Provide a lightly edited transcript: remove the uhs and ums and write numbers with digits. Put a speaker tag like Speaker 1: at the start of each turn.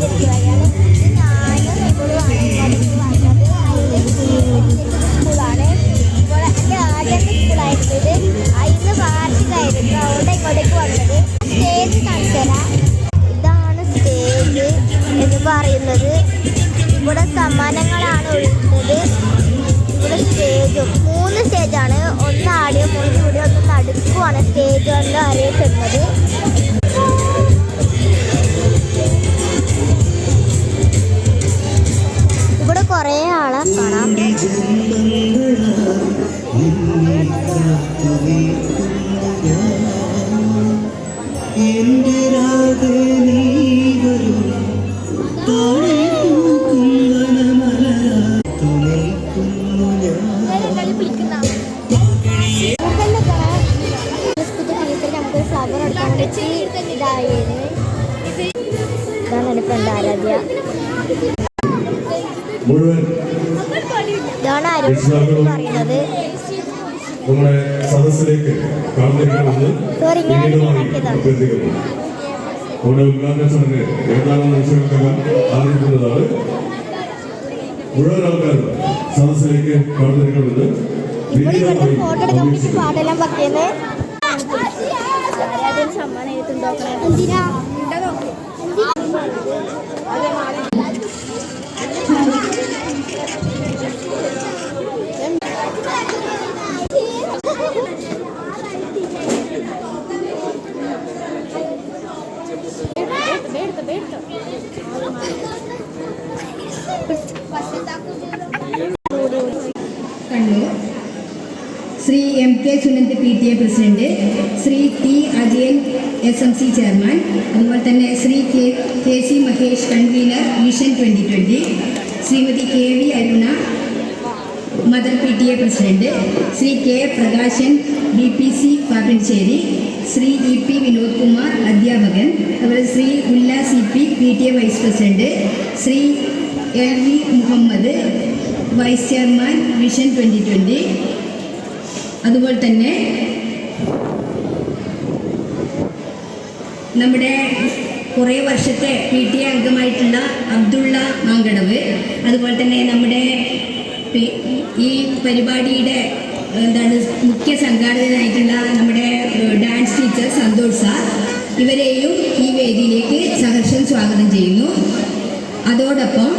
Speaker 1: പഠിച്ചിരിക്കുകയാണ്. ഞാനും വന്നത് സ്കൂളാണ്. ഇപ്പോൾ എൻ്റെ ആദ്യത്തെ സ്കൂളായിരുന്നു ഇത്. അതിന് വാർഷികമായിരുന്നു. അവിടെ ഇങ്ങോട്ടേക്ക് വന്നത്. സ്റ്റേജ് കാണിച്ചുതരാം. ഇതാണ് സ്റ്റേജ് എന്ന് പറയുന്നത്. ഇവിടെ സമ്മാനങ്ങളാണ് ഉള്ളത്. ഇവിടെ സ്റ്റേജും 3 സ്റ്റേജാണ്. ഒന്ന് ആടിയും 3 കൂടി ഒന്ന് നടുക്കുമാണ് സ്റ്റേജ് കൊണ്ട് അറിയപ്പെടുന്നത്. ഇവിടെ കുറേ ആളെ കാണാം. ഇതാണ് എൻ്റെ ഫ്രണ്ട് ആരാധ്യ. ഇതാണ് പറയുന്നത്.
Speaker 2: നമ്മുടെ സദസ്സിലേക്ക് നമ്മുടെ ഉദ്ഘാടന ചടങ്ങ് ഏതാനും നിമിഷങ്ങൾക്കകം ആരംഭിക്കുന്നതാണ്. മുഴുവൻ ആൾക്കാരും സദസ്സിലേക്ക് കടന്നിരിക്കുന്നത്
Speaker 1: ഫോട്ടോ എടുക്കാൻ വേണ്ടി പാട്ടെല്ലാം പറ്റിയത്. ആരാധ്യം സമ്മാനം എഴുത്തുണ്ടോ?
Speaker 3: Kannur Shri MK Sunand PTA president, Shri T Ajayan SMC chairman, അതുപോലെ തന്നെ Shri KC Mahesh convener vision 2020, Shrimati KV Aruna mother PTA president, Shri K Prakashan BPC Pappancheri, Shri EP Vinod Kumar അധ്യാപകൻ, അതുപോലെ Shri Ullas CP PTA vice president, Shri LV Muhammad vice chairman vision 2020, അതുപോലെ തന്നെ നമ്മുടെ കുറേ വർഷത്തെ PTA അംഗമായിട്ടുള്ള അബ്ദുള്ള മാങ്കടവ്, അതുപോലെ തന്നെ നമ്മുടെ ഈ പരിപാടിയുടെ മുഖ്യ സംഘാടകനായിട്ടുള്ള നമ്മുടെ ഡാൻസ് ടീച്ചർ സന്തോഷ് സാർ, ഇവരെയും ഈ വേദിയിലേക്ക് സഹർഷം സ്വാഗതം ചെയ്യുന്നു. അതോടൊപ്പം